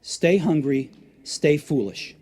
Stay hungry, stay foolish.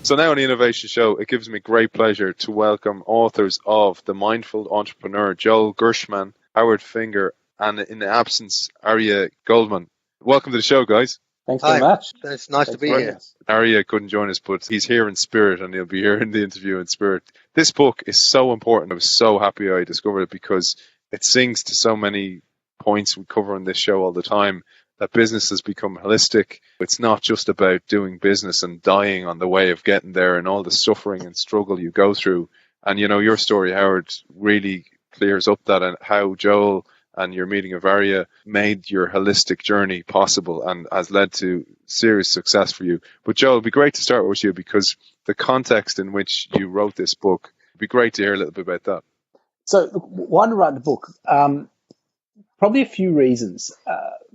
So now on the Innovation Show, it gives me great pleasure to welcome authors of The Mindful Entrepreneur, Joel Gershman, Howard Finger, and in the absence, Arya Goldman. Welcome to the show, guys. Thanks very much. It's nice to be here. Arya couldn't join us, but he's here in spirit, and he'll be here in the interview in spirit. This book is so important. I was so happy I discovered it because it sings to so many points we cover on this show all the time, that business has become holistic. It's not just about doing business and dying on the way of getting there and all the suffering and struggle you go through. And, you know, your story, Howard, really clears up that, and how Joel and your meeting of Arya made your holistic journey possible and has led to serious success for you. But Joel, it'd be great to start with you because the context in which you wrote this book, it'd be great to hear a little bit about that. So why did I write the book? Probably a few reasons.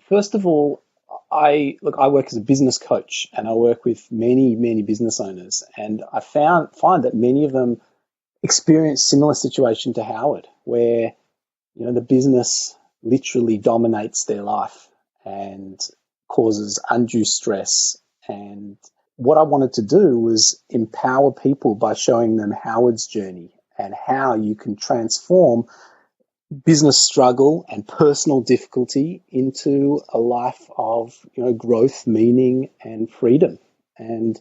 First of all, I work as a business coach, and I work with many business owners, and I find that many of them experience similar situation to Howard, where the business literally dominates their life and causes undue stress. And what I wanted to do was empower people by showing them Howard's journey and how you can transform business struggle and personal difficulty into a life of growth, meaning, and freedom. And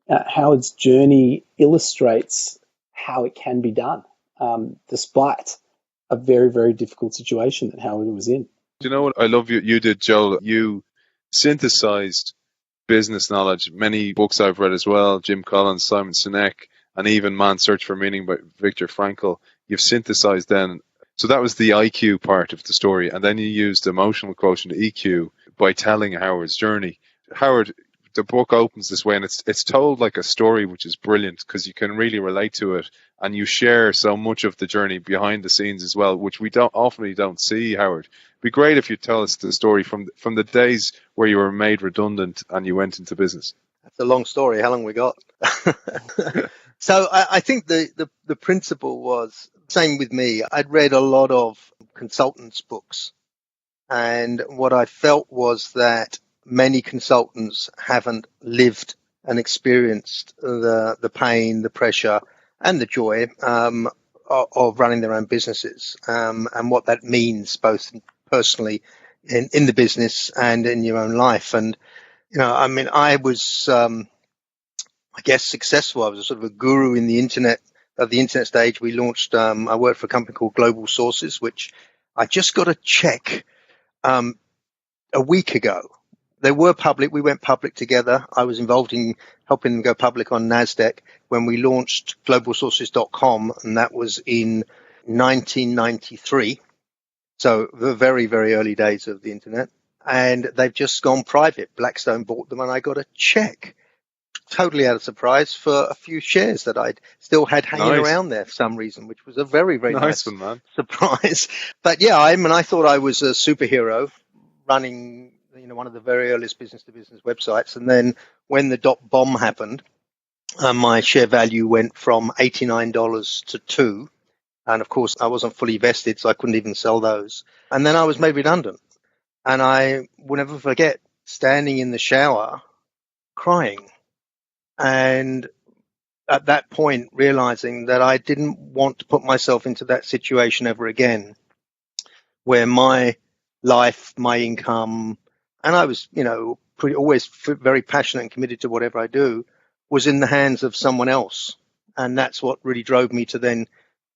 Howard's journey illustrates how it can be done, despite a very, very difficult situation that Howard was in. Do you know what I love you did, Joel? You synthesized business knowledge. Many books I've read as well, Jim Collins, Simon Sinek, and even Man's Search for Meaning by Viktor Frankl. You've synthesized then. So that was the IQ part of the story. And then you used emotional quotient, EQ, by telling Howard's journey. Howard, the book opens this way, and it's told like a story, which is brilliant because you can really relate to it. And you share so much of the journey behind the scenes as well, which we don't see, Howard. It'd be great if you tell us the story from the days where you were made redundant and you went into business. That's a long story. How long we got? So I think the principle was, same with me. I'd read a lot of consultants' books, and what I felt was that many consultants haven't lived and experienced the pain, the pressure, and the joy of running their own businesses, and what that means both personally in the business and in your own life. And I was I guess successful. I was a sort of a guru in the internet stage. We launched, I worked for a company called Global Sources, which I just got a check a week ago. They were public. We went public together. I was involved in helping them go public on NASDAQ when we launched globalsources.com, and that was in 1993. So the very, very early days of the internet. And they've just gone private. Blackstone bought them, and I got a check, totally out of surprise, for a few shares that I'd still had hanging around there for some reason, which was a very, very nice one, man. Surprise. But yeah, I thought I was a superhero running one of the very earliest business-to-business websites. And then when the dot-bomb happened, my share value went from $89 to $2. And of course, I wasn't fully vested, so I couldn't even sell those. And then I was made redundant. And I will never forget standing in the shower crying. And at that point, realizing that I didn't want to put myself into that situation ever again, where my life, my income, and I was, always very passionate and committed to whatever I do, was in the hands of someone else. And that's what really drove me to then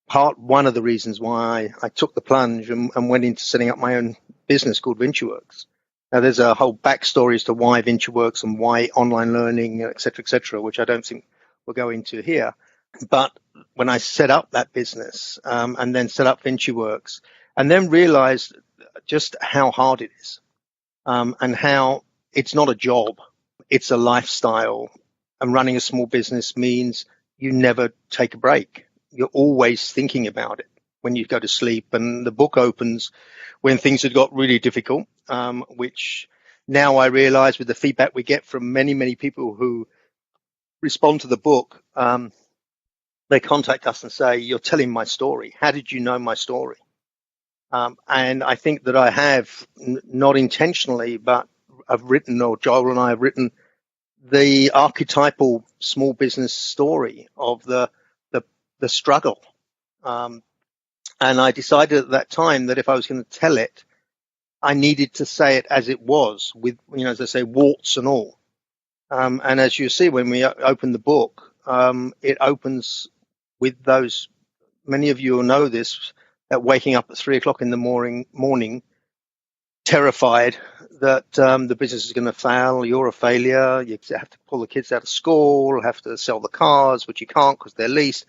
one of the reasons why I took the plunge and went into setting up my own business called VentureWorks. Now, there's a whole backstory as to why VentureWorks and why online learning, et cetera, which I don't think we'll go into here. But when I set up that business and then set up VentureWorks and then realized just how hard it is, and how it's not a job, it's a lifestyle. And running a small business means you never take a break. You're always thinking about it when you go to sleep. And the book opens when things had got really difficult, which now I realize with the feedback we get from many people who respond to the book, they contact us and say, "You're telling my story. How did you know my story?" And I think that I have, not intentionally, but I've written, or Joel and I have written, the archetypal small business story of the struggle. And I decided at that time that if I was going to tell it, I needed to say it as it was, with, as I say, warts and all. And as you see, when we open the book, it opens with those. Many of you will know this, that waking up at 3:00 in the morning, terrified that the business is going to fail, you're a failure, you have to pull the kids out of school, have to sell the cars, which you can't because they're leased,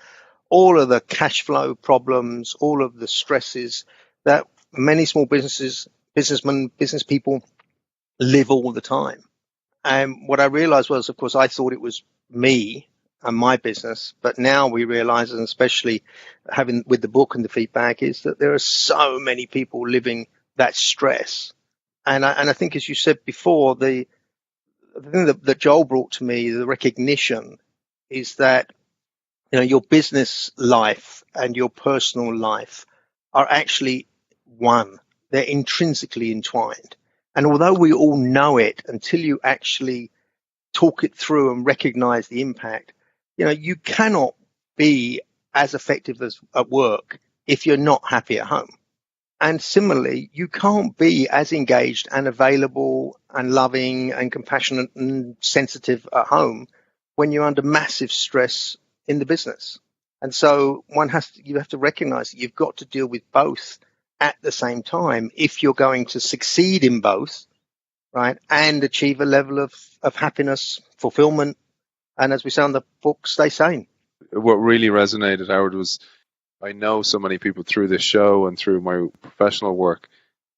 all of the cash flow problems, all of the stresses that many small businessmen, business people live all the time. And what I realized was, of course, I thought it was me and my business, but now we realize, and especially having with the book and the feedback, is that there are so many people living that stress. And I think, as you said before, the thing that Joel brought to me, the recognition, is that your business life and your personal life are actually one. They're intrinsically entwined. And although we all know it, until you actually talk it through and recognize the impact, you cannot be as effective as at work if you're not happy at home. And similarly, you can't be as engaged and available and loving and compassionate and sensitive at home when you're under massive stress in the business. And so you have to recognize that you've got to deal with both at the same time if you're going to succeed in both, right, and achieve a level of happiness, fulfillment, and, as we say on the book, stay sane. What really resonated, Howard, was I know so many people through this show and through my professional work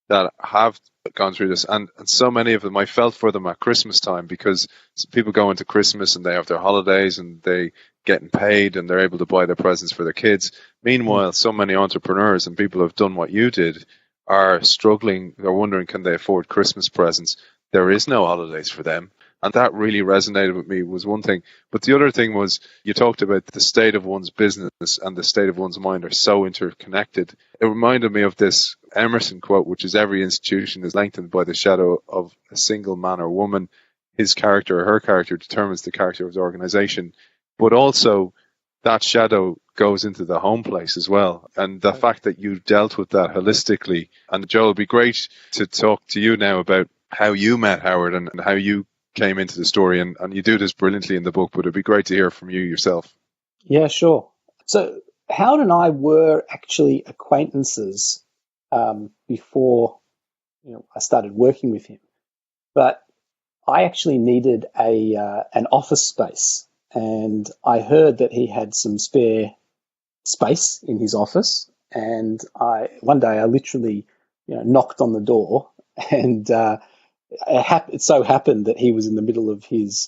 that have gone through this, and so many of them, I felt for them at Christmas time, because people go into Christmas and they have their holidays and they getting paid and they're able to buy their presents for their kids. Meanwhile, so many entrepreneurs and people who have done what you did are struggling. They're wondering, can they afford Christmas presents? There is no holidays for them. And that really resonated with me, was one thing. But the other thing was, you talked about the state of one's business and the state of one's mind are so interconnected. It reminded me of this Emerson quote, which is, every institution is lengthened by the shadow of a single man or woman. His character or her character determines the character of the organization. But also, that shadow goes into the home place as well. And the fact that you dealt with that holistically. And Joel, it'd be great to talk to you now about how you met Howard and how you came into the story, and you do this brilliantly in the book, but it'd be great to hear from you yourself. Yeah, sure. So Howard and I were actually acquaintances before I started working with him, but I actually needed an office space, and I heard that he had some spare space in his office, and one day I literally knocked on the door, and it so happened that he was in the middle of his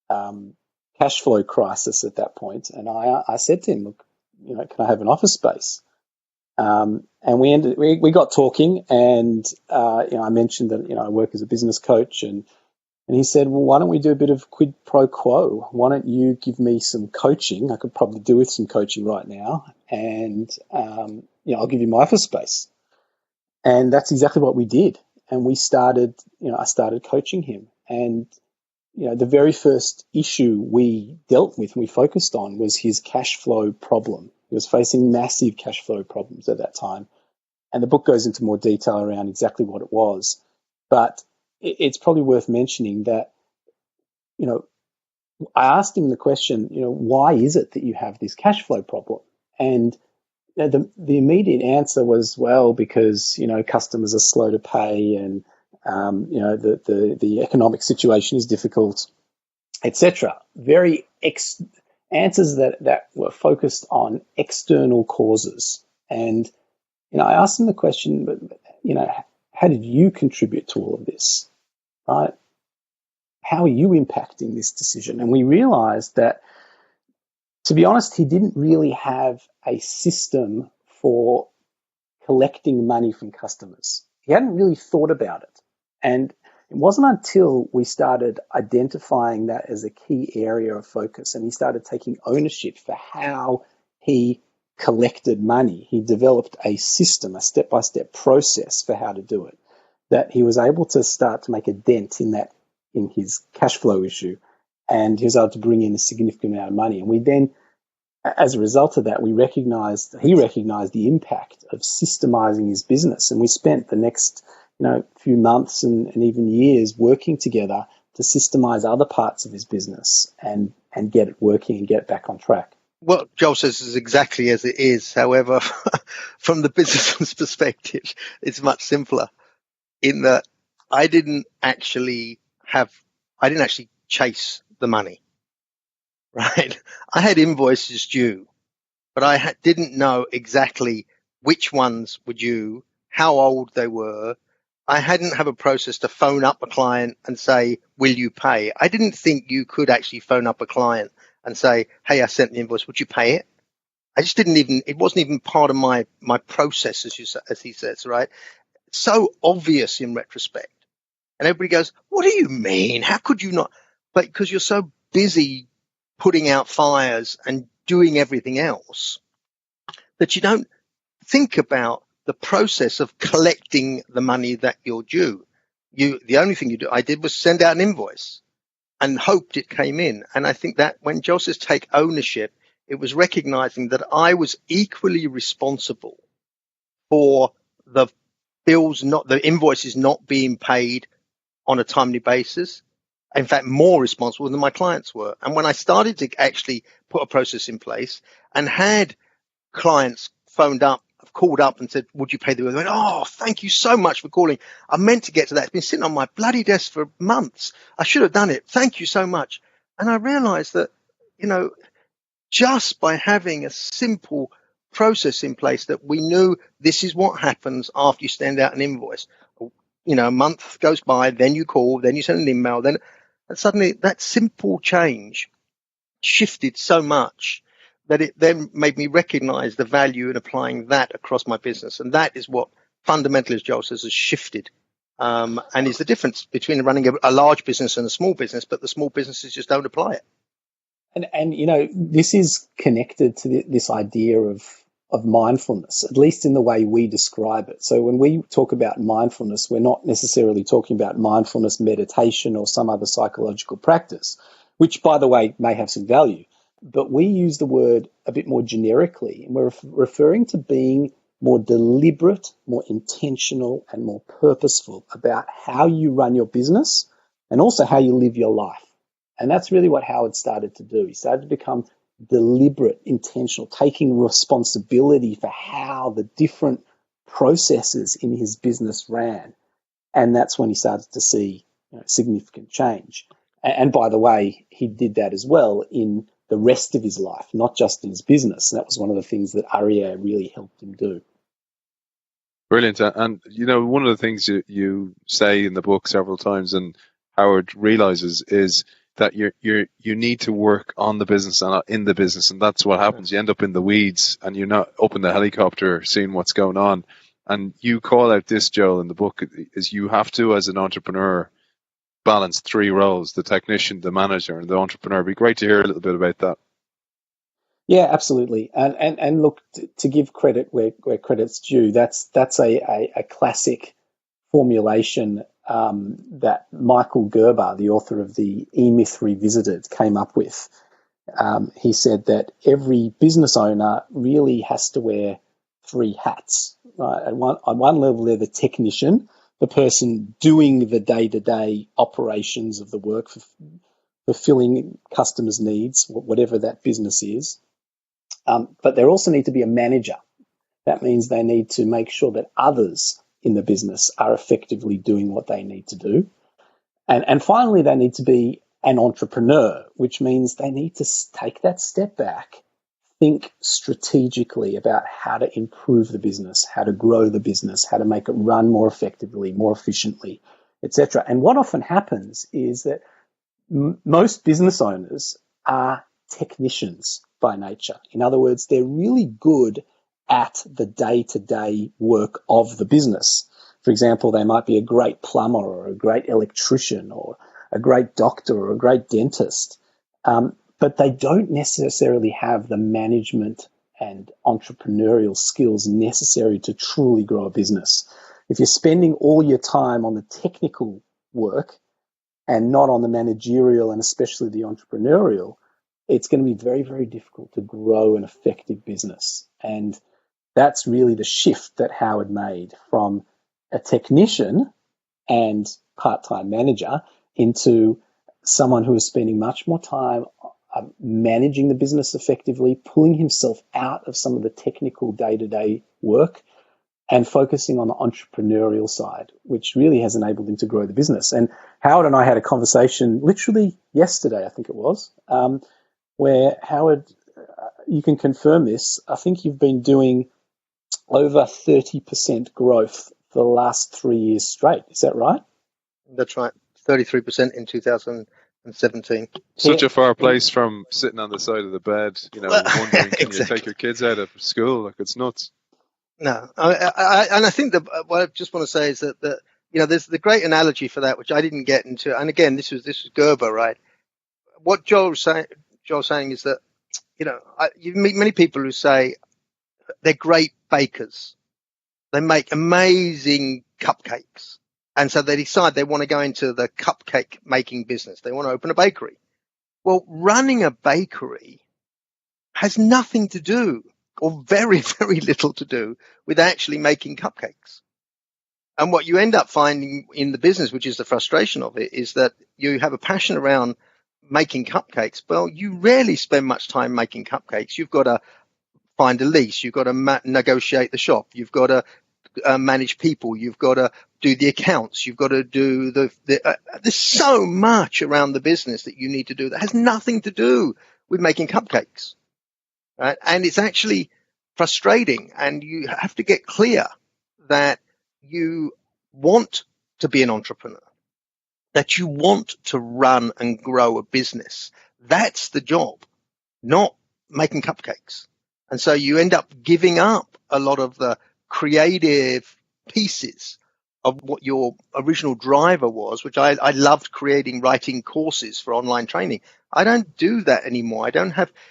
cash flow crisis at that point, and I said to him, "Look, can I have an office space?" And we got talking, and I mentioned that I work as a business coach, and he said, "Well, why don't we do a bit of quid pro quo? Why don't you give me some coaching? I could probably do with some coaching right now, and I'll give you my office space." And that's exactly what we did. And we started, I started coaching him. And, the very first issue we dealt with and we focused on was his cash flow problem. He was facing massive cash flow problems at that time. And the book goes into more detail around exactly what it was. But it's probably worth mentioning that, I asked him the question, why is it that you have this cash flow problem? And the immediate answer was, well, because customers are slow to pay, and the economic situation is difficult, etc. Very answers that were focused on external causes. And I asked him the question, but how did you contribute to all of this, right? How are you impacting this decision? And we realized that, to be honest, he didn't really have a system for collecting money from customers. He hadn't really thought about it. And it wasn't until we started identifying that as a key area of focus and he started taking ownership for how he collected money. He developed a system, a step-by-step process for how to do it, that he was able to start to make a dent in his cash flow issue, and he was able to bring in a significant amount of money. And we then, as a result of that, he recognized the impact of systemizing his business. And we spent the next few months and even years working together to systemize other parts of his business and get it working and get it back on track. What Joel says is exactly as it is. However, from the businessman's perspective, it's much simpler in that I didn't actually chase the money, right? I had invoices due, but I didn't know exactly which ones were due, how old they were. I hadn't have a process to phone up a client and say, will you pay? I didn't think you could actually phone up a client and say, hey, I sent the invoice, would you pay it? I just it wasn't even part of my process, as he says, right? So obvious in retrospect. And everybody goes, what do you mean? How could you not? But because you're so busy putting out fires and doing everything else that you don't think about the process of collecting the money that you're due. The only thing I did was send out an invoice and hoped it came in. And I think that when Joel says take ownership, it was recognizing that I was equally responsible for the invoices not being paid on a timely basis. In fact, more responsible than my clients were. And when I started to actually put a process in place and had clients called up and said, would you pay the bill? They went, oh, thank you so much for calling. I meant to get to that. It's been sitting on my bloody desk for months. I should have done it. Thank you so much. And I realized that, just by having a simple process in place that we knew this is what happens after you send out an invoice. A month goes by, then you call, then you send an email, and suddenly that simple change shifted so much that it then made me recognize the value in applying that across my business. And that is what fundamentally, as Joel says, has shifted. And is the difference between running a large business and a small business, but the small businesses just don't apply it. And this is connected to this idea of mindfulness, at least in the way we describe it. So when we talk about mindfulness, we're not necessarily talking about mindfulness meditation or some other psychological practice, which, by the way, may have some value. But we use the word a bit more generically, and we're referring to being more deliberate, more intentional, and more purposeful about how you run your business and also how you live your life. And that's really what Howard started to do. He started to become deliberate, intentional, taking responsibility for how the different processes in his business ran. And that's when he started to see significant change. And by the way, he did that as well in the rest of his life, not just in his business. And that was one of the things that REA really helped him do. Brilliant. And, one of the things you say in the book several times, and Howard realizes, is that you need to work on the business and not in the business. And that's what happens. You end up in the weeds and you're not up in the helicopter seeing what's going on. And you call out this, Joel, in the book, is you have to, as an entrepreneur, balance three roles: the technician, the manager, and the entrepreneur. It'd be great to hear a little bit about that. Yeah, absolutely. And look, to give credit where credit's due, that's a classic formulation that Michael Gerber, the author of the E-Myth Revisited, came up with. He said that every business owner really has to wear three hats. Right? On one level, they're the technician, the person doing the day-to-day operations of the work, fulfilling customers' needs, whatever that business is. But there also need to be a manager. That means they need to make sure that others in the business are effectively doing what they need to do. And finally, they need to be an entrepreneur, which means they need to take that step back, think strategically about how to improve the business, how to grow the business, how to make it run more effectively, more efficiently, etc. And what often happens is that most business owners are technicians by nature. In other words, they're really good at the day-to-day work of the business. For example, they might be a great plumber or a great electrician or a great doctor or a great dentist, but they don't necessarily have the management and entrepreneurial skills necessary to truly grow a business. If you're spending all your time on the technical work and not on the managerial and especially the entrepreneurial, it's going to be very, very difficult to grow an effective business. And that's really the shift that Howard made from a technician and part-time manager into someone who is spending much more time managing the business effectively, pulling himself out of some of the technical day-to-day work and focusing on the entrepreneurial side, which really has enabled him to grow the business. And Howard and I had a conversation literally yesterday, I think it was, where Howard, you can confirm this, I think you've been doing over 30% growth for the last 3 years straight. Is that right? That's right. 33% in 2017. Such a far place from sitting on the side of the bed, wondering, can you take your kids out of school? Like, it's nuts. No, and I think that what I just want to say is that there's the great analogy for that, which I didn't get into. And again, this was Gerber, right? What Joel's saying is that you meet many people who say they're great bakers, they make amazing cupcakes, and so they decide they want to go into the cupcake making business. They want to open a bakery. Well, running a bakery has nothing to do, or very, very little to do, with actually making cupcakes. And what you end up finding in the business, which is the frustration of it, is that you have a passion around making cupcakes. Well, you rarely spend much time making cupcakes. You've got to find a lease. You've got to negotiate the shop. You've got to manage people. You've got to do the accounts. You've got to do there's so much around the business that you need to do that has nothing to do with making cupcakes. Right? And it's actually frustrating, and you have to get clear that you want to be an entrepreneur, that you want to run and grow a business. That's the job, not making cupcakes. And so you end up giving up a lot of the creative pieces of what your original driver was, which I loved writing courses for online training. I don't do that anymore.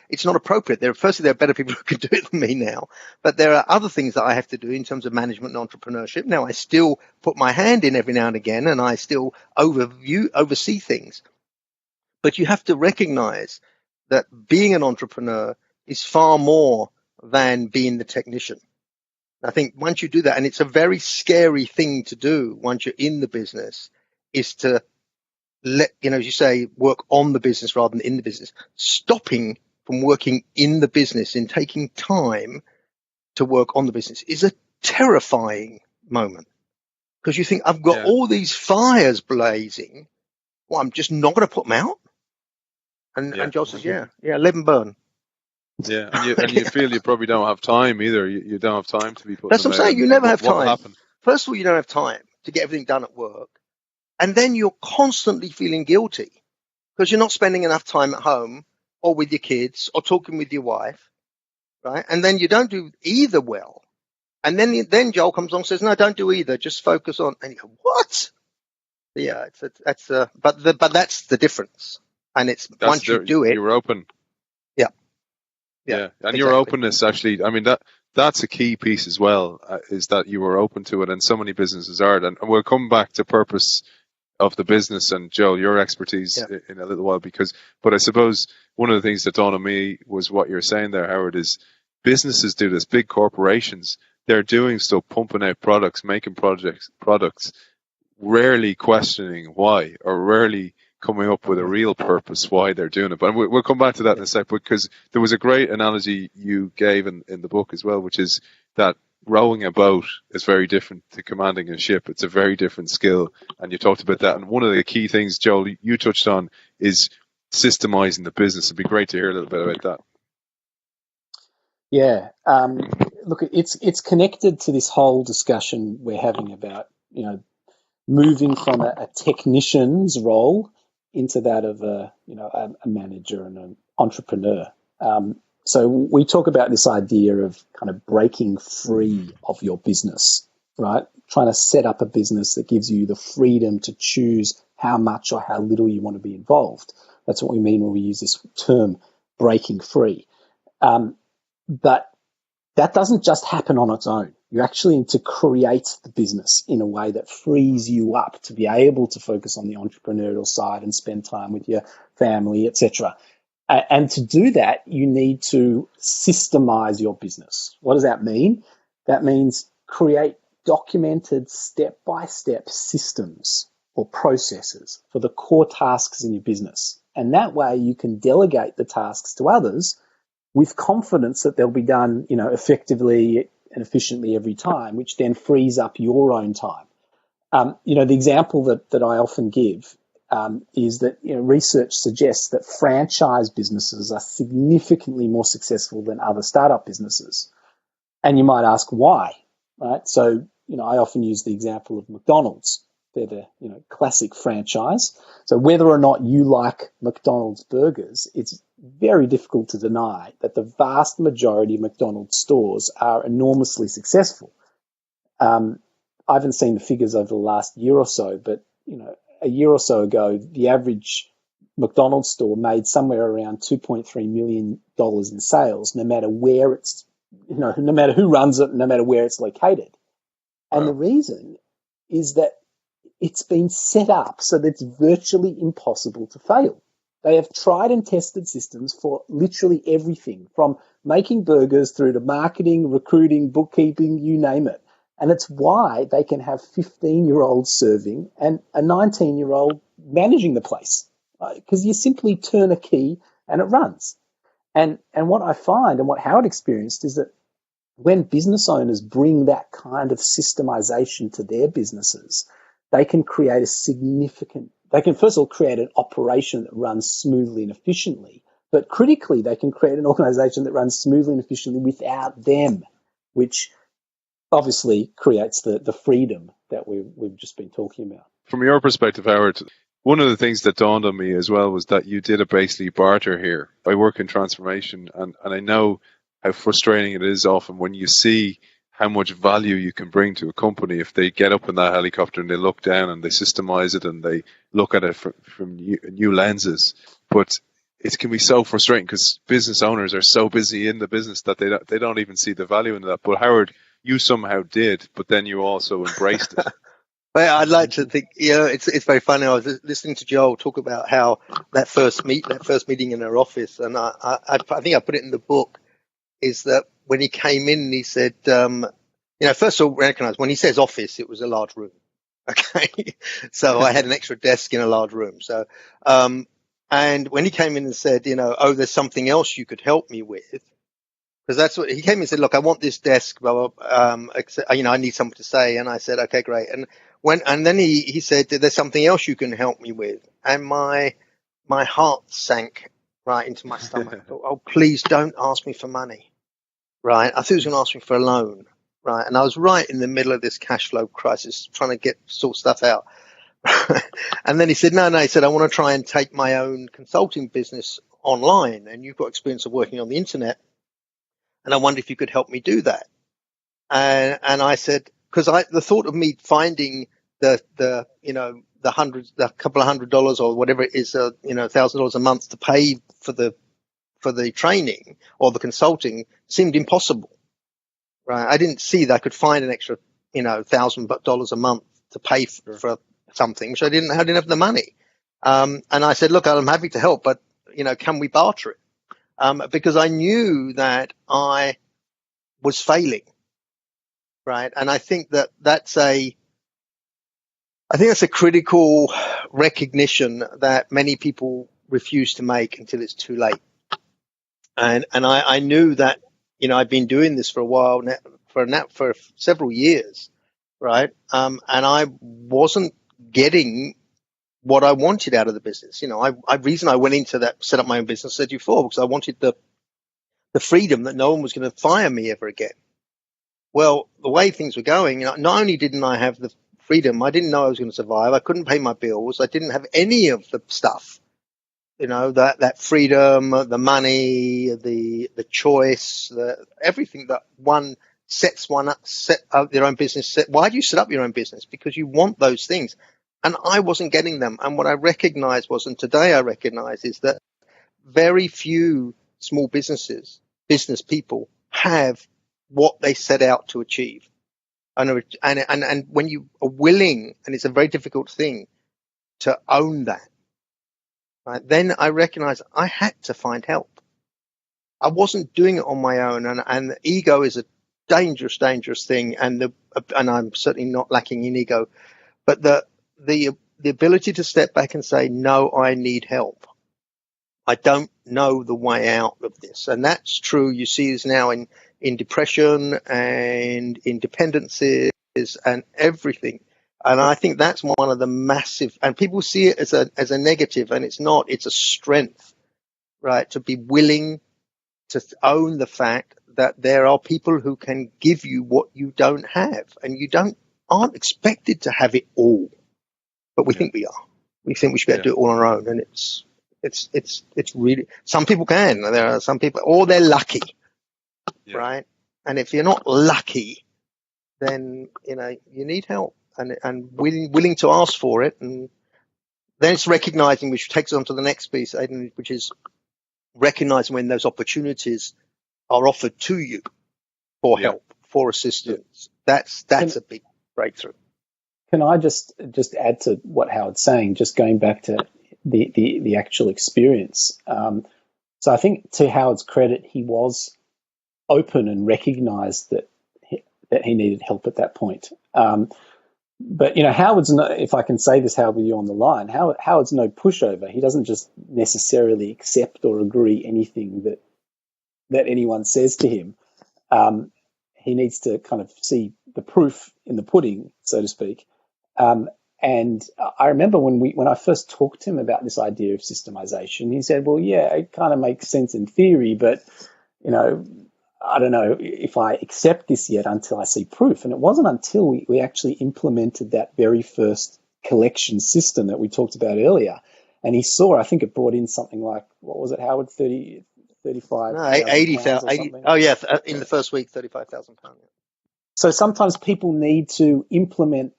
It's not appropriate. There are better people who can do it than me now, but there are other things that I have to do in terms of management and entrepreneurship. Now, I still put my hand in every now and again, and I still oversee things. But you have to recognize that being an entrepreneur is far more than being the technician. I think once you do that, and it's a very scary thing to do once you're in the business, is to as you say, work on the business rather than in the business. Stopping from working in the business and taking time to work on the business is a terrifying moment, because you think, I've got all these fires blazing. Well, I'm just not going to put them out. And Joel says, let them burn. Yeah, and you feel you probably don't have time either. You don't have time to be putting. That's what I'm saying. You never have time. What happened? First of all, you don't have time to get everything done at work, and then you're constantly feeling guilty because you're not spending enough time at home or with your kids or talking with your wife, right? And then you don't do either well, and then Joel comes along and says, "No, don't do either. Just focus on." And you go, "What?" Yeah, but that's the difference, and it's once you do it, you're open. Yeah, and your openness, actually, I mean, that's a key piece as well, is that you were open to it, and so many businesses are. And we'll come back to purpose of the business and, Joel, your expertise in a little while. But I suppose one of the things that dawned on me was what you're saying there, Howard, is businesses do this, big corporations, they're doing stuff, pumping out products, making products, rarely questioning why, or rarely coming up with a real purpose why they're doing it. But we'll come back to that in a sec, because there was a great analogy you gave in the book as well, which is that rowing a boat is very different to commanding a ship. It's a very different skill, and you talked about that. And one of the key things, Joel, you touched on is systemizing the business. It'd be great to hear a little bit about that. Yeah, look, it's connected to this whole discussion we're having about moving from a technician's role into that of a manager and an entrepreneur. So we talk about this idea of kind of breaking free of your business, right? Trying to set up a business that gives you the freedom to choose how much or how little you want to be involved. That's what we mean when we use this term, breaking free. But that doesn't just happen on its own. You actually need to create the business in a way that frees you up to be able to focus on the entrepreneurial side and spend time with your family, etc. And to do that, you need to systemize your business. What does that mean? That means create documented step-by-step systems or processes for the core tasks in your business. And that way you can delegate the tasks to others with confidence that they'll be done, effectively and efficiently every time, which then frees up your own time. The example that I often give is that research suggests that franchise businesses are significantly more successful than other startup businesses. And you might ask why, right? So, I often use the example of McDonald's. They're the classic franchise. So whether or not you like McDonald's burgers, it's very difficult to deny that the vast majority of McDonald's stores are enormously successful. I haven't seen the figures over the last year or so, but a year or so ago, the average McDonald's store made somewhere around $2.3 million in sales, no matter where it's, no matter who runs it, no matter where it's located. And the reason is that it's been set up so that it's virtually impossible to fail. They have tried and tested systems for literally everything, from making burgers through to marketing, recruiting, bookkeeping, you name it. And it's why they can have 15-year-olds serving and a 19-year-old managing the place, because you simply turn a key and it runs. And what I find and what Howard experienced is that when business owners bring that kind of systemization to their businesses, they can create they can first of all create an operation that runs smoothly and efficiently, but critically, they can create an organization that runs smoothly and efficiently without them, which obviously creates the freedom that we've just been talking about. From your perspective, Howard, one of the things that dawned on me as well was that you did a basically barter here. I work in transformation, and I know how frustrating it is often when you see how much value you can bring to a company if they get up in that helicopter and they look down and they systemize it and they look at it from new lenses. But it can be so frustrating because business owners are so busy in the business that they don't even see the value in that. But Howard, you somehow did, but then you also embraced it. Well, I'd like to think, it's very funny. I was listening to Joel talk about how that first meeting in her office, and I think I put it in the book, is that when he came in, he said, first of all, recognize when he says office, it was a large room. Okay. So I had an extra desk in a large room. So, and when he came in and said, there's something else you could help me with, because that's what he came in and said, look, I want this desk, blah, blah, I need something to say. And I said, okay, great. And then he said, there's something else you can help me with. And my heart sank right into my stomach. I thought, oh, please don't ask me for money. Right. I thought he was going to ask me for a loan. Right. And I was right in the middle of this cash flow crisis, trying to sort stuff out. And then he said, no, he said, I want to try and take my own consulting business online. And you've got experience of working on the internet. And I wonder if you could help me do that. And I said, because the thought of me finding the couple of $100 or whatever it is, $1,000 a month to pay for the training or the consulting seemed impossible. Right. I didn't see that I could find an extra, $1,000 a month to pay for something. So I didn't have the money. And I said, look, I'm happy to help, but, can we barter it? Because I knew that I was failing. Right. And I think that's a critical recognition that many people refuse to make until it's too late. And I knew that, I've been doing this for a while now, for several years. Right. And I wasn't getting what I wanted out of the business. Reason I went into that, set up my own business, said before, because I wanted the freedom that no one was going to fire me ever again. Well, the way things were going, not only didn't I have the freedom, I didn't know I was going to survive. I couldn't pay my bills. I didn't have any of the stuff, that freedom, the money, the choice, everything that one sets one up, set up their own business. Why do you set up your own business? Because you want those things. And I wasn't getting them. And what I recognized was, and today I recognize, is that very few small business people have what they set out to achieve. And when you are willing, and it's a very difficult thing to own that, right? Then I recognized I had to find help. I wasn't doing it on my own, and the ego is a dangerous, dangerous thing. And I'm certainly not lacking in ego, but the ability to step back and say, no, I need help. I don't know the way out of this. And that's true. You see this now in depression and in dependencies and everything. And I think that's one of the massive, and people see it as a negative, and it's not. It's a strength, right? To be willing to own the fact that there are people who can give you what you don't have, and you aren't expected to have it all, but we think we are. We think we should be able to do it all on our own, and it's really, some people can. There are some people, or they're lucky, right? And if you're not lucky, then you need help, and willing to ask for it, and then it's recognizing, which takes us on to the next piece, Aidan, which is recognizing when those opportunities are offered to you for help, for assistance. That's a big breakthrough. Can I just add to what Howard's saying, just going back to the actual experience? So I think, to Howard's credit, he was open and recognized that he needed help at that point. But Howard's no, if I can say this, Howard, with you on the line, Howard's no pushover. He doesn't just necessarily accept or agree anything that anyone says to him. He needs to kind of see the proof in the pudding, so to speak. And I remember when I first talked to him about this idea of systemization, he said, well, yeah, it kind of makes sense in theory, but, I don't know if I accept this yet until I see proof. And it wasn't until we actually implemented that very first collection system that we talked about earlier. And he saw, I think it brought in something like, what was it, Howard, 35? No, 80,000. Oh, yeah, in the first week, £35,000. So sometimes people need to implement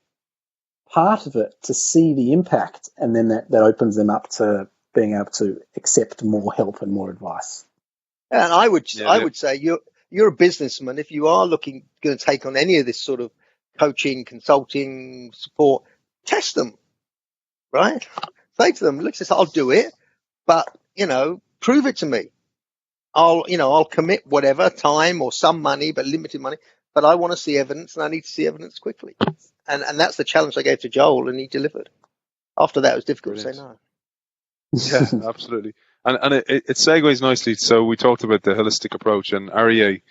part of it to see the impact, and then that opens them up to being able to accept more help and more advice. And I would say you're a businessman. If you are going to take on any of this sort of coaching, consulting, support, test them, right? Say to them, listen, I'll do it, but prove it to me. I'll commit whatever time or some money, but limited money. But I want to see evidence, and I need to see evidence quickly. And that's the challenge I gave to Joel, and he delivered. After that, it was difficult to say no. Yeah, absolutely. And it segues nicely. So we talked about the holistic approach, and REA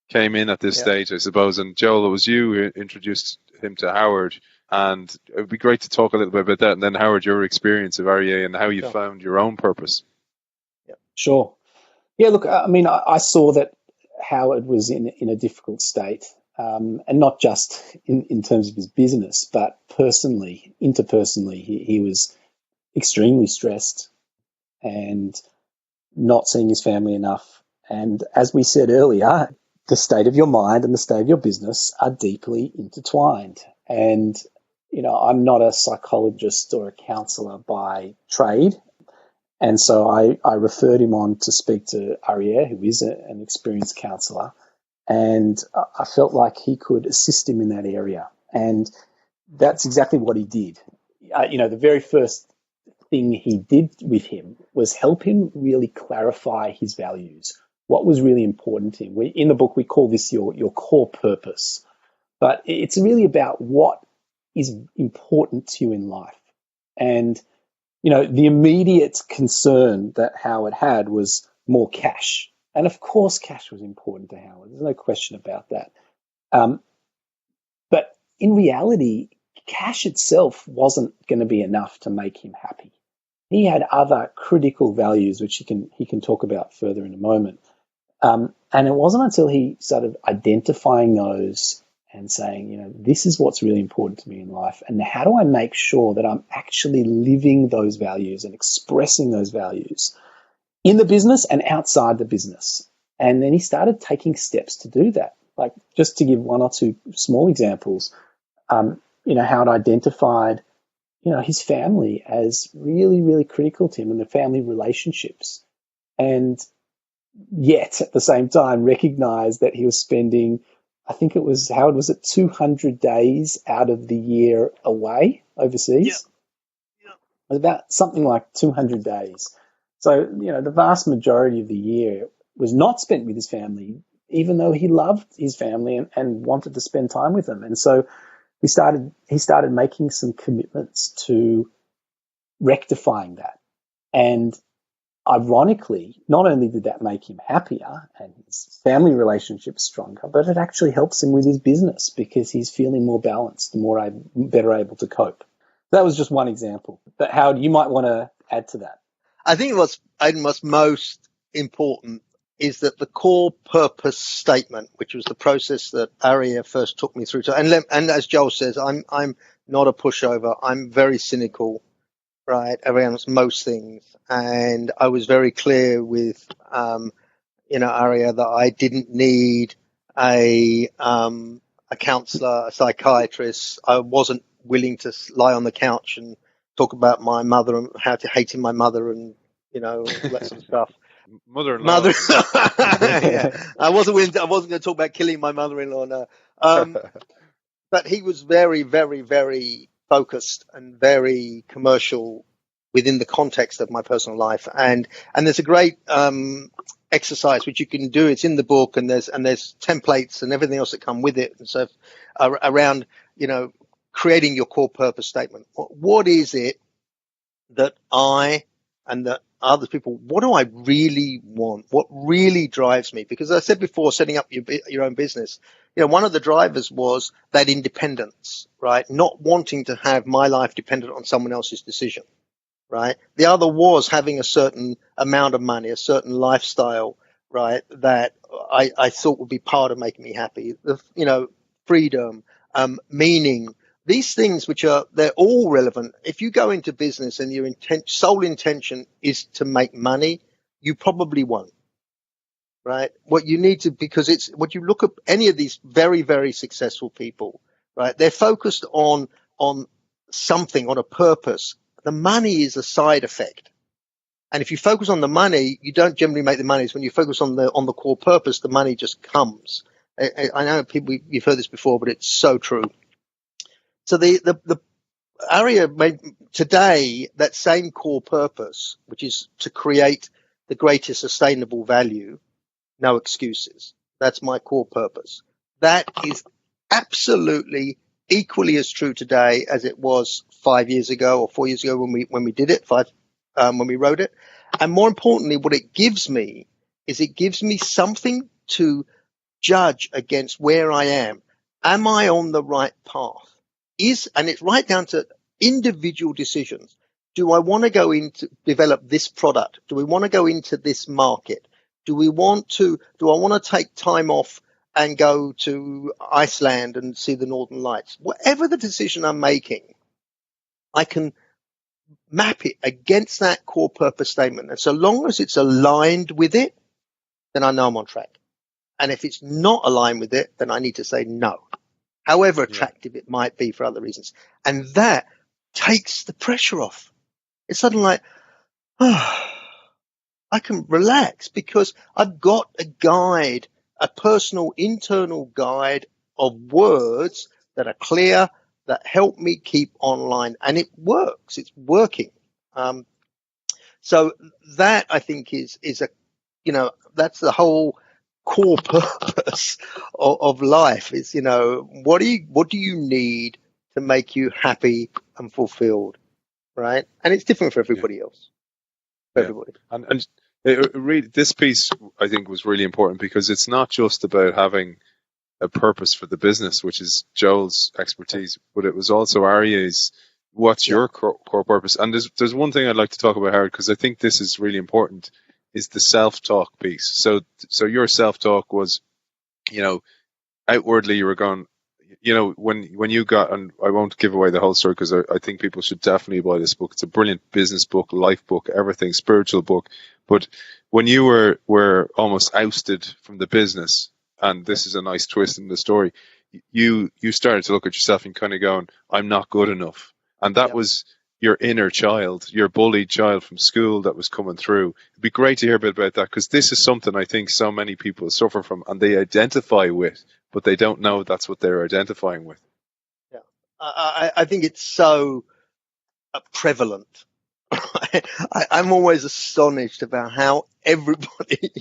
came in at this stage, I suppose. And Joel, it was you who introduced him to Howard. And it would be great to talk a little bit about that. And then, Howard, your experience of REA and how you found your own purpose. Yeah, sure. Yeah, look, I mean, I saw that Howard was in a difficult state, and not just in terms of his business, but personally, interpersonally, he was extremely stressed and not seeing his family enough. And as we said earlier, the state of your mind and the state of your business are deeply intertwined. And, I'm not a psychologist or a counselor by trade. And so I referred him on to speak to Ariel, who is an experienced counsellor, and I felt like he could assist him in that area. And that's exactly what he did. The very first thing he did with him was help him really clarify his values, what was really important to him. In the book, we call this your core purpose, but it's really about what is important to you in life. And the immediate concern that Howard had was more cash. And of course, cash was important to Howard. There's no question about that. But in reality, cash itself wasn't going to be enough to make him happy. He had other critical values, which he can talk about further in a moment. And it wasn't until he started identifying those and saying, this is what's really important to me in life, and how do I make sure that I'm actually living those values and expressing those values in the business and outside the business. And then he started taking steps to do that. Like, just to give one or two small examples, Howard identified, his family as really, really critical to him, and the family relationships. And yet at the same time recognize that he was spending, I think it was, Howard, was it 200 days out of the year away Yeah. overseas? Yeah. It was about something like 200 days. So, the vast majority of the year was not spent with his family, even though he loved his family and wanted to spend time with them. And so he started making some commitments to rectifying that. And ironically, not only did that make him happier and his family relationship stronger, but it actually helps him with his business because he's feeling more balanced, better able to cope. That was just one example. But Howard, you might want to add to that. I think what's most important is that the core purpose statement, which was the process that Aria first took me through to, and as Joel says, I'm not a pushover. I'm very cynical, right, around most things, and I was very clear with Aria that I didn't need a counselor, a psychiatrist. I wasn't willing to lie on the couch and talk about my mother and how to hating my mother and all that sort of stuff. Mother-in-law. Yeah. I wasn't going to talk about killing my mother-in-law. No. But he was very, very, very focused and very commercial within the context of my personal life. And there's a great exercise which you can do. It's in the book, and there's templates and everything else that come with it. And so around creating your core purpose statement. What is it that I and that other people, what do I really want? What really drives me? Because as I said before, setting up your own business, one of the drivers was that independence, right? Not wanting to have my life dependent on someone else's decision, right? The other was having a certain amount of money, a certain lifestyle, right? That I thought would be part of making me happy. Freedom, meaning. These things, they're all relevant. If you go into business and your sole intention is to make money, you probably won't, right? What you need to, because it's what you look at any of these very, very successful people, right? They're focused on something, on a purpose. The money is a side effect. And if you focus on the money, you don't generally make the money. It's when you focus on the core purpose, the money just comes. I know you've heard this before, but it's so true. So the Aria made today that same core purpose, which is to create the greatest sustainable value, no excuses. That's my core purpose. That is absolutely equally as true today as it was 5 years ago or 4 years ago when we did it, when we wrote it. And more importantly, what it gives me is it gives me something to judge against where I am. Am I on the right path? And it's right down to individual decisions. Do I want to go into develop this product? Do we want to go into this market? Do I want to take time off and go to Iceland and see the Northern Lights? Whatever the decision I'm making, I can map it against that core purpose statement. And so long as it's aligned with it, then I know I'm on track. And if it's not aligned with it, then I need to say no. However attractive it might be for other reasons. And that takes the pressure off. It's suddenly like, I can relax because I've got a guide, a personal internal guide of words that are clear, that help me keep online. And it works. It's working. So that I think is that's the whole core purpose of life is, what do you need to make you happy and fulfilled, right? And it's different for everybody else. For everybody. And this piece, I think, was really important because it's not just about having a purpose for the business, which is Joel's expertise, but it was also Aria's. What's your core purpose? And there's one thing I'd like to talk about, Howard, because I think this is really important. Is the self-talk piece. So your self-talk was, outwardly you were going, when you got, and I won't give away the whole story because I think people should definitely buy this book. It's a brilliant business book, life book, everything, spiritual book. But when you were almost ousted from the business, and this is a nice twist in the story, you started to look at yourself and kind of going, I'm not good enough. And that was your inner child, your bullied child from school that was coming through. It'd be great to hear a bit about that, because this is something I think so many people suffer from and they identify with, but they don't know that's what they're identifying with. Yeah. I think it's so prevalent. I'm always astonished about how everybody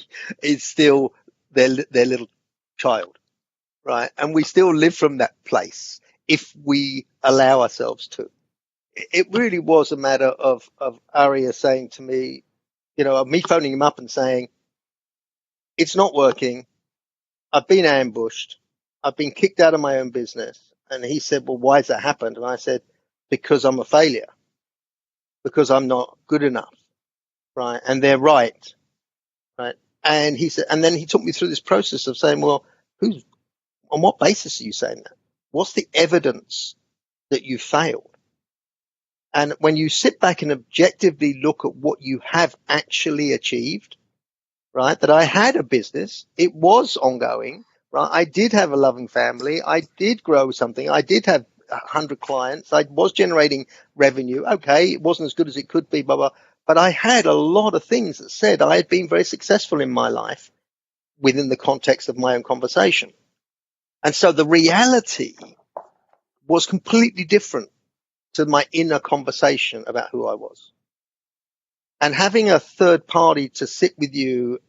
is still their little child, right? And we still live from that place if we allow ourselves to. It really was a matter of Arya saying to me, me phoning him up and saying, it's not working. I've been ambushed. I've been kicked out of my own business. And he said, well, why has that happened? And I said, because I'm a failure, because I'm not good enough. Right. And they're right. Right. And he said, and then he took me through this process of saying, well, on what basis are you saying that? What's the evidence that you failed? And when you sit back and objectively look at what you have actually achieved, right, that I had a business, it was ongoing, right? I did have a loving family. I did grow something. I did have 100 clients. I was generating revenue. Okay, it wasn't as good as it could be, blah, blah. But I had a lot of things that said I had been very successful in my life within the context of my own conversation. And so the reality was completely different to my inner conversation about who I was. And having a third party to sit with you,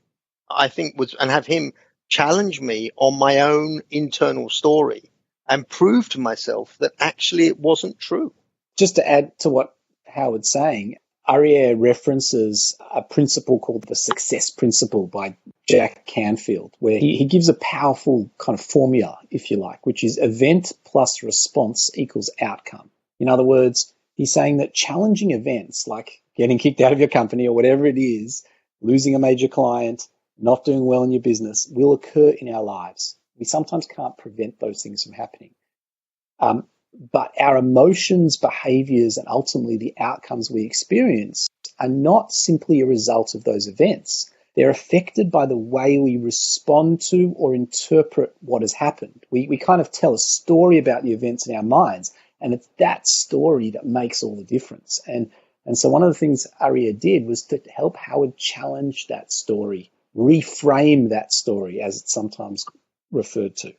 I think and have him challenge me on my own internal story and prove to myself that actually it wasn't true. Just to add to what Howard's saying, Arya references a principle called the success principle by Jack Canfield, where he gives a powerful kind of formula, if you like, which is event plus response equals outcome. In other words, he's saying that challenging events like getting kicked out of your company or whatever it is, losing a major client, not doing well in your business, will occur in our lives. We sometimes can't prevent those things from happening. But our emotions, behaviors, and ultimately the outcomes we experience are not simply a result of those events. They're affected by the way we respond to or interpret what has happened. We kind of tell a story about the events in our minds, and it's that story that makes all the difference. And so one of the things Arya did was to help Howard challenge that story, reframe that story, as it's sometimes referred to.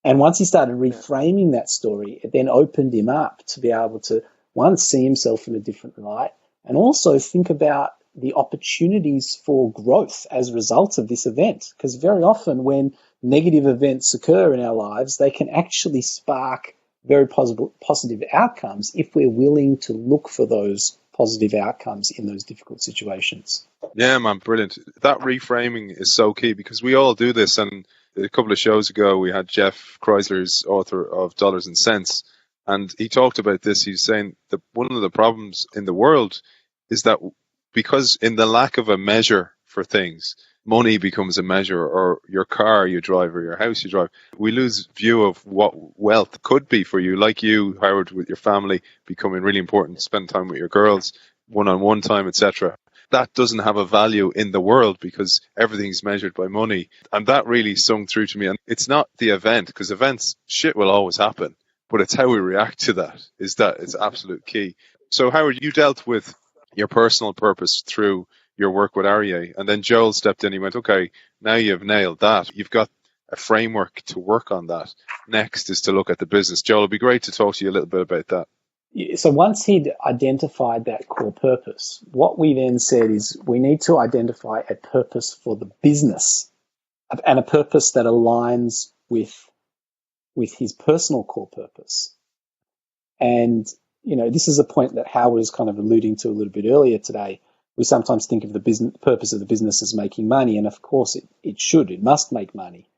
And once he started reframing that story, it then opened him up to be able to, one, see himself in a different light, and also think about the opportunities for growth as a result of this event. Because very often when negative events occur in our lives, they can actually spark very positive outcomes if we're willing to look for those positive outcomes in those difficult situations. Yeah, man, brilliant. That reframing is so key, because we all do this. And a couple of shows ago, we had Jeff Chrysler's author of Dollars and Cents, and he talked about this. He's saying that one of the problems in the world is that because in the lack of a measure for things, money becomes a measure, or your car you drive, or your house you drive. We lose view of what wealth could be for you, like you, Howard, with your family becoming really important, spend time with your girls, one-on-one time, etc. That doesn't have a value in the world because everything's measured by money. And that really sung through to me. And it's not the event, because events, shit will always happen, but it's how we react to that is absolute key. So Howard, you dealt with your personal purpose through your work with Arya, and then Joel stepped in. He went, okay, now you've nailed that. You've got a framework to work on that. Next is to look at the business. Joel, it'd be great to talk to you a little bit about that. So once he'd identified that core purpose, what we then said is we need to identify a purpose for the business, and a purpose that aligns with his personal core purpose. And, this is a point that Howard was kind of alluding to a little bit earlier today. We sometimes think of the purpose of the business as making money, and of course it must make money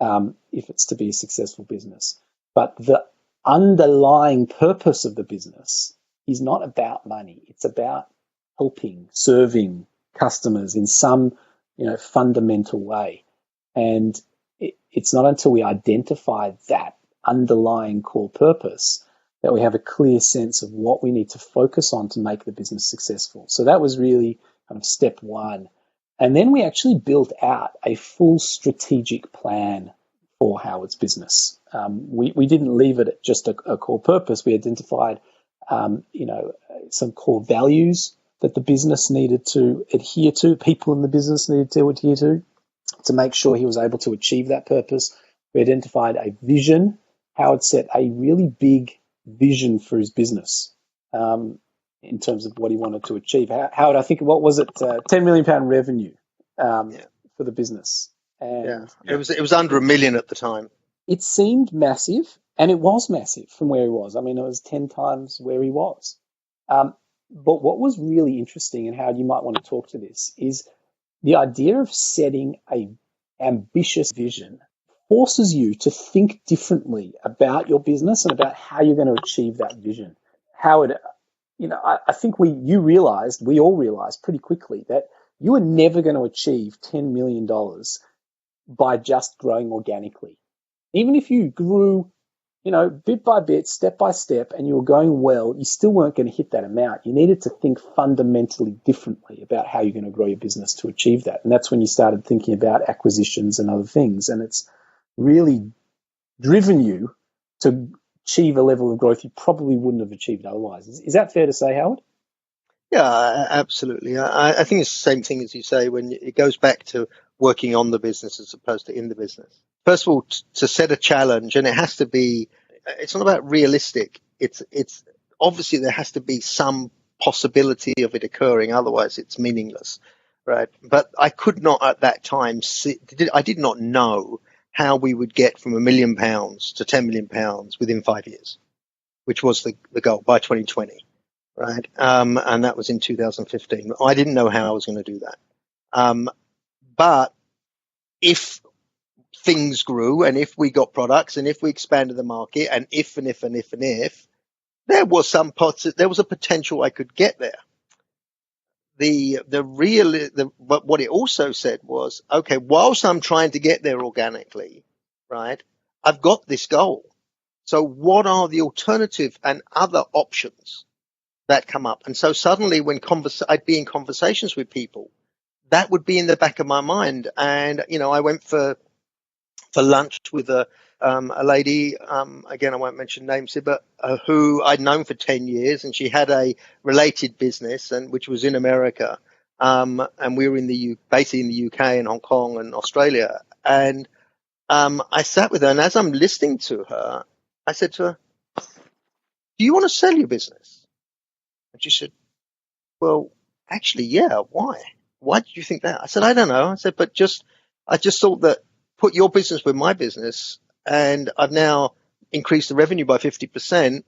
if it's to be a successful business. But the underlying purpose of the business is not about money. It's about helping, serving customers in some, fundamental way. And it's not until we identify that underlying core purpose that we have a clear sense of what we need to focus on to make the business successful. So that was really kind of step one. And then we actually built out a full strategic plan for Howard's business. We didn't leave it at just a core purpose. We identified, set some core values that the business needed to adhere to, people in the business needed to adhere to make sure he was able to achieve that purpose. We identified a vision. Howard set a really big vision for his business in terms of what he wanted to achieve. Howard, I think, what was it, £10 million revenue for the business. And It was under $1 million at the time. it seemed massive, and it was massive from where he was. I mean, it was 10 times where he was. But what was really interesting, and Howard, you might want to talk to this, is the idea of setting a ambitious vision forces you to think differently about your business and about how you're going to achieve that vision. Howard, I think we all realized pretty quickly that you were never going to achieve $10 million by just growing organically. Even if you grew, bit by bit, step by step, and you were going well, you still weren't going to hit that amount. You needed to think fundamentally differently about how you're going to grow your business to achieve that. And that's when you started thinking about acquisitions and other things. And it's really driven you to achieve a level of growth you probably wouldn't have achieved otherwise. Is that fair to say, Howard? Yeah, absolutely. I think it's the same thing as you say when it goes back to working on the business as opposed to in the business. First of all, to set a challenge, and it has to be, it's not about realistic. It's obviously there has to be some possibility of it occurring. Otherwise it's meaningless, right? But I could not at that time I did not know how we would get from £1 million to £10 million within 5 years, which was the goal by 2020. Right. And that was in 2015. I didn't know how I was going to do that. But if things grew and if we got products and if we expanded the market and if, there was a potential I could get there. But what it also said was, okay, whilst I'm trying to get there organically, right, I've got this goal. So what are the alternative and other options that come up? And so suddenly when I'd be in conversations with people, that would be in the back of my mind. And, I went for lunch with a lady, again, I won't mention names here, but who I'd known for 10 years, and she had a related business which was in America. And we were basically in the UK and Hong Kong and Australia. And I sat with her, and as I'm listening to her, I said to her, do you want to sell your business? And she said, well, actually, yeah, why? Why did you think that? I said, I don't know. I said, but I just thought that put your business with my business, and I've now increased the revenue by 50%,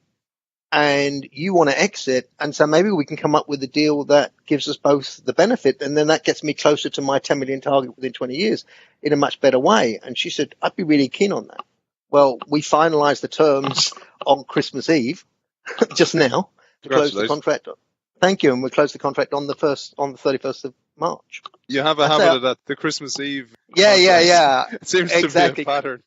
and you want to exit. And so maybe we can come up with a deal that gives us both the benefit, and then that gets me closer to my 10 million target within 20 years in a much better way. And she said, I'd be really keen on that. Well, we finalized the terms on Christmas Eve just now. To close the contract. Thank you, and we closed the contract on the 31st of March. You have a habit of that, the Christmas Eve. Yeah. It seems exactly. to be a pattern.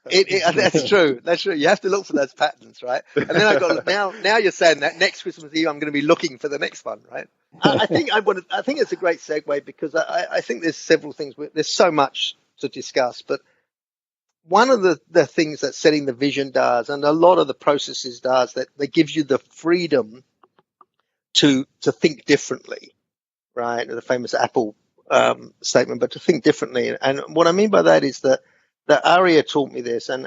That's true. That's true. You have to look for those patterns, right? And then I got now you're saying that next Christmas Eve I'm going to be looking for the next one, right? I think it's a great segue because I think there's several things. There's so much to discuss, but one of the things that setting the vision does, and a lot of the processes does, that gives you the freedom to think differently, right? The famous Apple statement, but to think differently. And what I mean by that is that Aria taught me this, and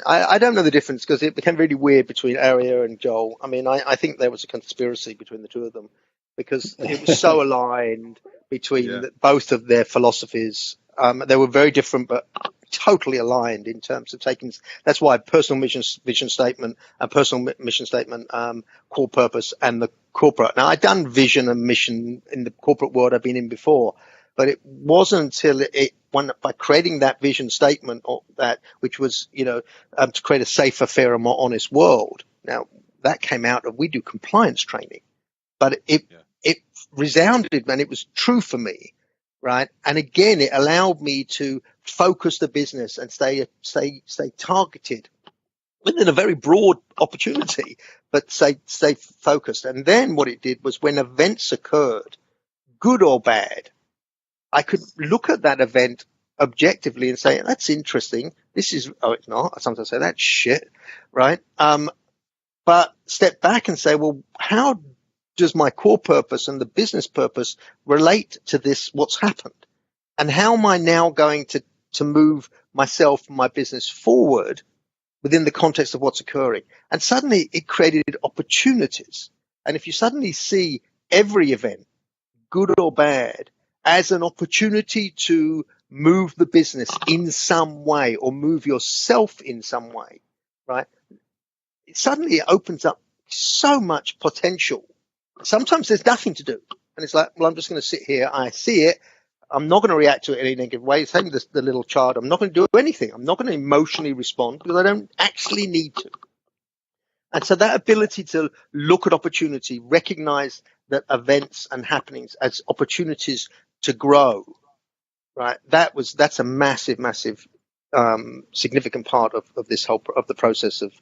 I don't know the difference because it became really weird between Aria and Joel. I mean, I think there was a conspiracy between the two of them because it was so aligned between both of their philosophies. They were very different, but totally aligned in terms of taking. That's why personal vision statement, core purpose, and the corporate. Now, I'd done vision and mission in the corporate world I've been in before, but it wasn't until by creating that vision statement, which was to create a safer, fairer, more honest world. Now that came out of we do compliance training, but it resounded and it was true for me. Right. And again, it allowed me to focus the business and stay targeted within a very broad opportunity, but stay focused. And then what it did was when events occurred, good or bad, I could look at that event objectively and say, that's interesting. It's not. Sometimes I say that's shit. Right. But step back and say, well, how does my core purpose and the business purpose relate to this, what's happened? And how am I now going to move myself and my business forward within the context of what's occurring? And suddenly it created opportunities. And if you suddenly see every event, good or bad, as an opportunity to move the business in some way or move yourself in some way, right? Suddenly it opens up so much potential. Sometimes there's nothing to do. And it's like, well, I'm just going to sit here. I see it. I'm not going to react to it in any negative way. Same with the little child. I'm not going to do anything. I'm not going to emotionally respond because I don't actually need to. And so that ability to look at opportunity, recognize that events and happenings as opportunities to grow, right? That's a massive, significant part of this whole of the process of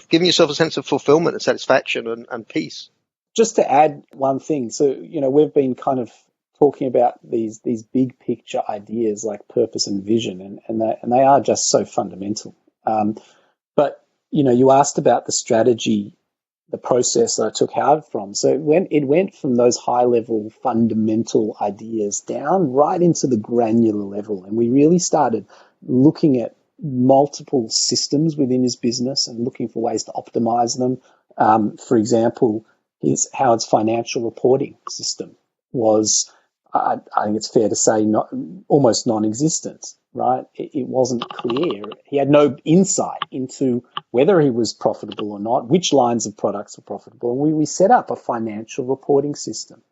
giving yourself a sense of fulfillment and satisfaction and peace. Just to add one thing, so we've been kind of talking about these big picture ideas like purpose and vision, and they are just so fundamental. But you asked about the strategy, the process that I took Howard from. So it went from those high level fundamental ideas down right into the granular level, and we really started looking at multiple systems within his business and looking for ways to optimize them. For example, Howard's financial reporting system was, I think it's fair to say, almost non-existent, right? It wasn't clear. He had no insight into whether he was profitable or not, which lines of products were profitable. And we set up a financial reporting system,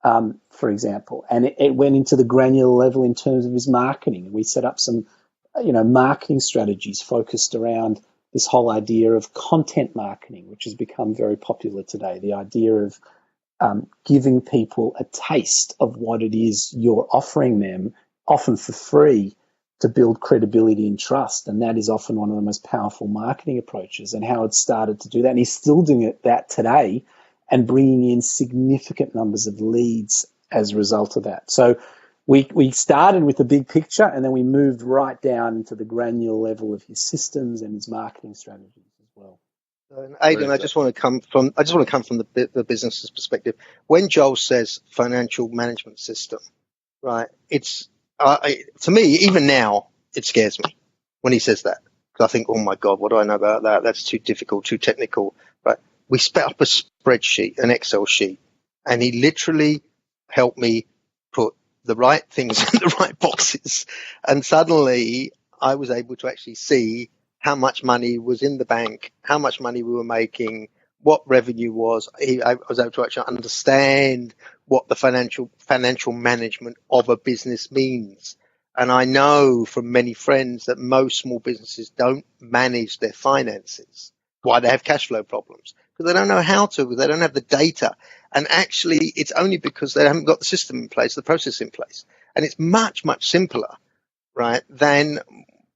for example, and it went into the granular level in terms of his marketing. We set up some, marketing strategies focused around this whole idea of content marketing, which has become very popular today. The idea of giving people a taste of what it is you're offering them, often for free, to build credibility and trust. And that is often one of the most powerful marketing approaches. And Howard started to do that. And he's still doing that today and bringing in significant numbers of leads as a result of that. So we started with the big picture, and then we moved right down into the granular level of his systems and his marketing strategies as well. And Aidan, I just want to come from the business's perspective. When Joel says financial management system, right? It's to me, even now, it scares me when he says that, because I think, oh my God, what do I know about that? That's too difficult, too technical. Right? We sped up a spreadsheet, an Excel sheet, and he literally helped me put the right things in the right boxes, and suddenly I was able to actually see how much money was in the bank, how much money we were making, what revenue was. I was able to actually understand what the financial management of a business means. And I know from many friends that most small businesses don't manage their finances. Why? They have cash flow problems because they don't know how to, because they don't have the data. And actually, it's only because they haven't got the system in place, the process in place. And it's much, much simpler, right, than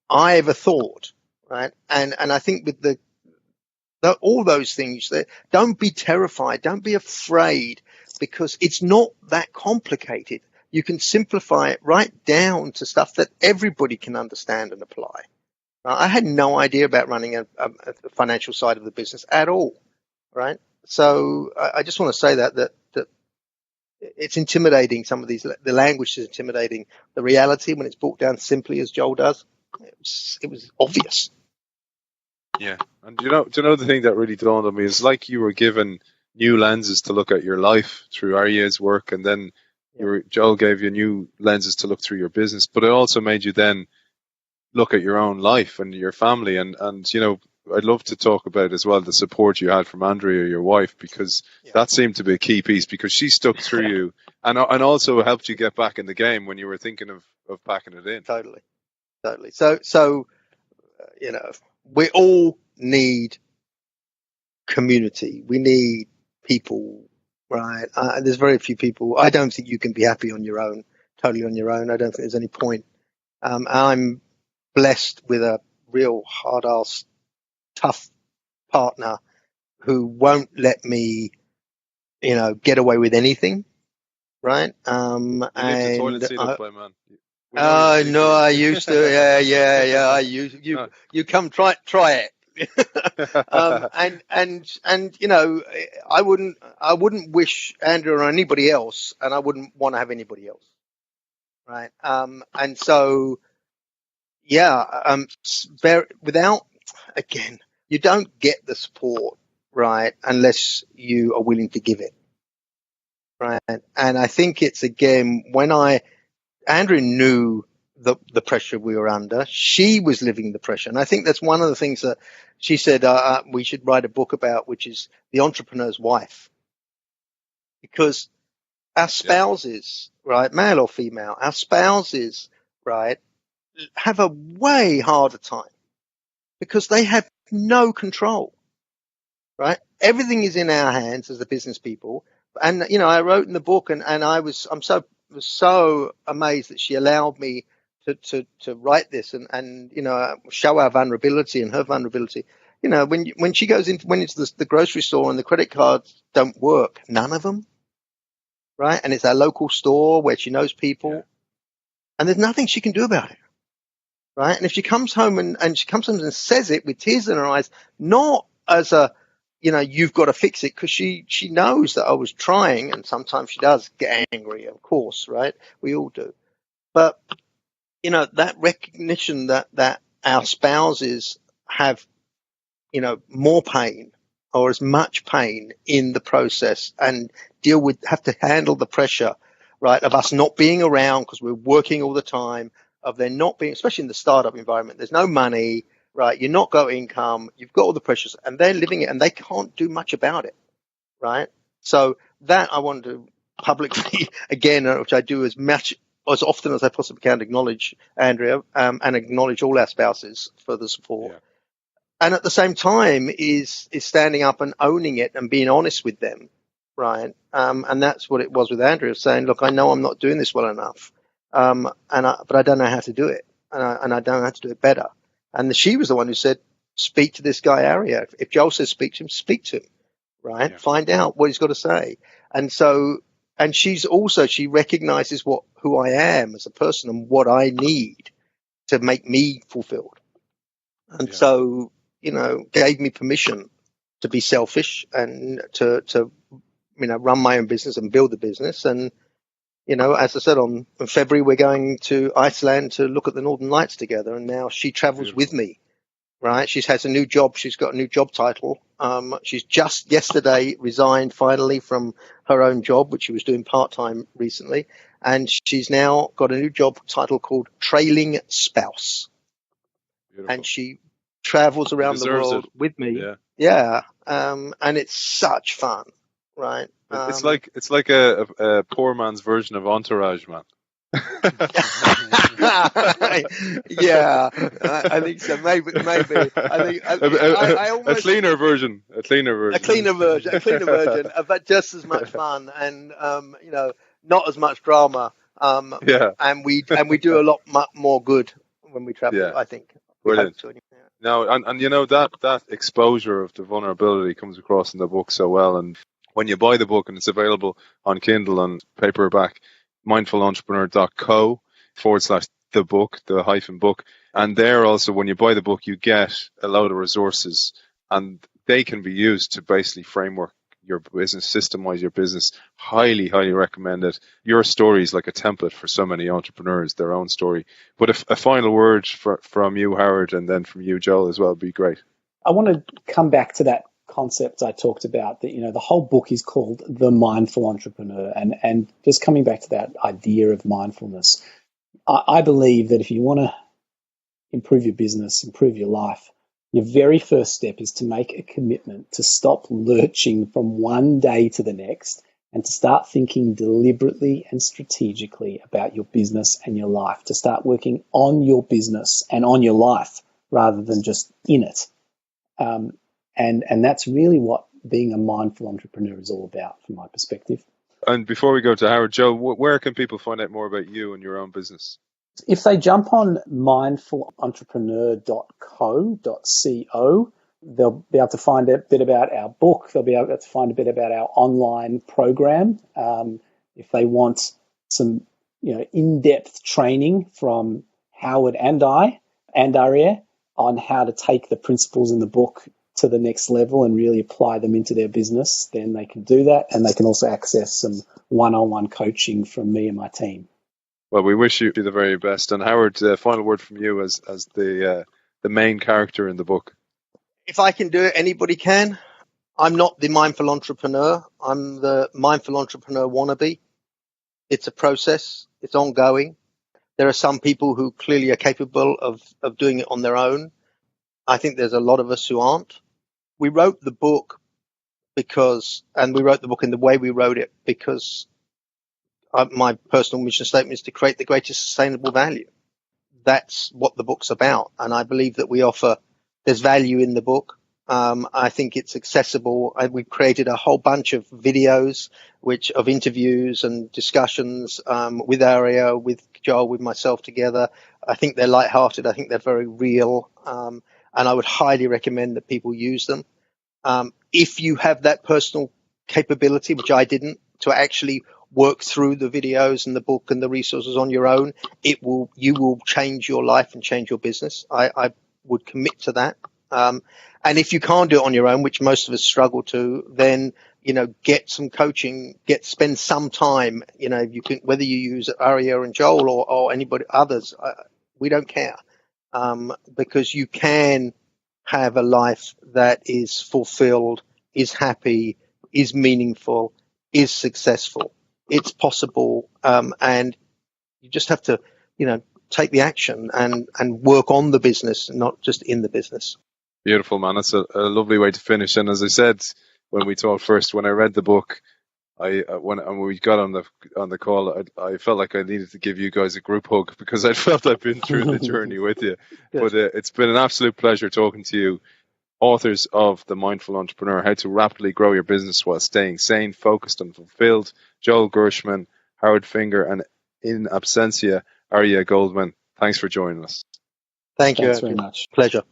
I ever thought, right? And I think with all those things, don't be terrified, don't be afraid, because it's not that complicated. You can simplify it right down to stuff that everybody can understand and apply. I had no idea about running a financial side of the business at all, right? So I just want to say that it's intimidating. Some of the language is intimidating. The reality, when it's brought down simply as Joel does, it was obvious. Yeah, and do you know the thing that really dawned on me is like you were given new lenses to look at your life through Aryeh's work, and then Joel gave you new lenses to look through your business, but it also made you then look at your own life and your family, and I'd love to talk about as well the support you had from Andrea, your wife, because that seemed to be a key piece, because she stuck through you and also helped you get back in the game when you were thinking of packing it in. Totally. So we all need community. We need people, right? There's very few people. I don't think you can be happy on your own, totally on your own. I don't think there's any point. I'm blessed with a real hard-ass, tough partner who won't let me, get away with anything, right? You lift the toilet seat up, man. No, I used to. Yeah. You come try it. And you know, I wouldn't wish Andrew or anybody else, and I wouldn't want to have anybody else, right? And so yeah, without, again, you don't get the support, right, unless you are willing to give it, right? And I think it's, again, Andrew knew the pressure we were under. She was living the pressure. And I think that's one of the things that she said we should write a book about, which is the entrepreneur's wife. Because our spouses, right, male or female, our spouses, right, have a way harder time because they have no control, right? Everything is in our hands as the business people. And, you know, I wrote in the book and I'm so amazed that she allowed me to write this and, you know, show our vulnerability and her vulnerability. You know, when she goes into the grocery store and the credit cards don't work, none of them, right? And it's our local store where she knows people and there's nothing she can do about it. Right. And if she comes home and she comes home and says it with tears in her eyes, not as a, you know, you've got to fix it, because she knows that I was trying, and sometimes she does get angry, of course, right? We all do. But, you know, that recognition that our spouses have, you know, more pain or as much pain in the process and have to handle the pressure, right, of us not being around because we're working all the time, of there not being, especially in the startup environment, there's no money, right? You're not got income, you've got all the pressures, and they're living it and they can't do much about it, right? So that I want to publicly, again, which I do as often as I possibly can, acknowledge Andrea and acknowledge all our spouses for the support. Yeah. And at the same time is standing up and owning it and being honest with them, right? And that's what it was with Andrea, saying, look, I know I'm not doing this well enough. But I don't know how to do it, and I don't know how to do it better. And she was the one who said, "Speak to this guy, Aria. If Joel says speak to him, speak to him, right? Yeah. Find out what he's got to say." And so, and she recognizes who I am as a person and what I need to make me fulfilled. And so, you know, gave me permission to be selfish and to you know, run my own business and build the business. And you know, as I said, in February, we're going to Iceland to look at the Northern Lights together. And now she travels with me, right? She has a new job. She's got a new job title. She's just yesterday resigned finally from her own job, which she was doing part-time recently. And she's now got a new job title called Trailing Spouse. Beautiful. And she travels around the world with me. Yeah. And it's such fun, right? It's like a poor man's version of Entourage, man. Yeah, I think so. Maybe. I think I almost, a cleaner version, but just as much fun, and you know, not as much drama. And we do a lot more good when we travel. I think. Brilliant. No, and you know that exposure of the vulnerability comes across in the book so well. And when you buy the book, and it's available on Kindle and paperback, mindfulentrepreneur.co/the book, the hyphen book. And there also, when you buy the book, you get a load of resources, and they can be used to basically framework your business, systemize your business. Highly, highly recommend it. Your story is like a template for so many entrepreneurs, their own story. But a final word from you, Howard, and then from you, Joel, as well, would be great. I want to come back to that concept I talked about, that, you know, the whole book is called The Mindful Entrepreneur. And just coming back to that idea of mindfulness, I believe that if you want to improve your business, improve your life, your very first step is to make a commitment to stop lurching from one day to the next and to start thinking deliberately and strategically about your business and your life, to start working on your business and on your life rather than just in it. And that's really what being a mindful entrepreneur is all about, from my perspective. And before we go to Howard, Joe, where can people find out more about you and your own business? If they jump on mindfulentrepreneur.co.co, they'll be able to find a bit about our book. They'll be able to find a bit about our online program. If they want some, you know, in-depth training from Howard and I and Aria, on how to take the principles in the book to the next level and really apply them into their business, then they can do that, and they can also access some one-on-one coaching from me and my team. Well, we wish you the very best. And Howard, final word from you as the main character in the book. If I can do it, anybody can. I'm not the mindful entrepreneur. I'm the mindful entrepreneur wannabe. It's a process. It's ongoing. There are some people who clearly are capable of doing it on their own. I think there's a lot of us who aren't. We wrote the book and we wrote the book in the way we wrote it because my personal mission statement is to create the greatest sustainable value. That's what the book's about. And I believe that there's value in the book. I think it's accessible. We've created a whole bunch of videos, of interviews and discussions with Aria, with Joel, with myself together. I think they're lighthearted. I think they're very real. And I would highly recommend that people use them. If you have that personal capability, which I didn't, to actually work through the videos and the book and the resources on your own, you will change your life and change your business. I would commit to that. And if you can't do it on your own, which most of us struggle to, then, get some coaching, spend some time, you can, whether you use Aria and Joel or anybody others, we don't care. Because you can have a life that is fulfilled, is happy, is meaningful, is successful. It's possible. And you just have to, take the action and work on the business, not just in the business. Beautiful, man. That's a lovely way to finish. And as I said when we talked first, when I read the book, when we got on the call, I felt like I needed to give you guys a group hug because I felt I've been through the journey with you. But it's been an absolute pleasure talking to you. Authors of The Mindful Entrepreneur: How to Rapidly Grow Your Business While Staying Sane, Focused and Fulfilled. Joel Gershman, Howard Finger, and in absentia, Aria Goldman. Thanks for joining us. Thank you. Thanks very much. Pleasure.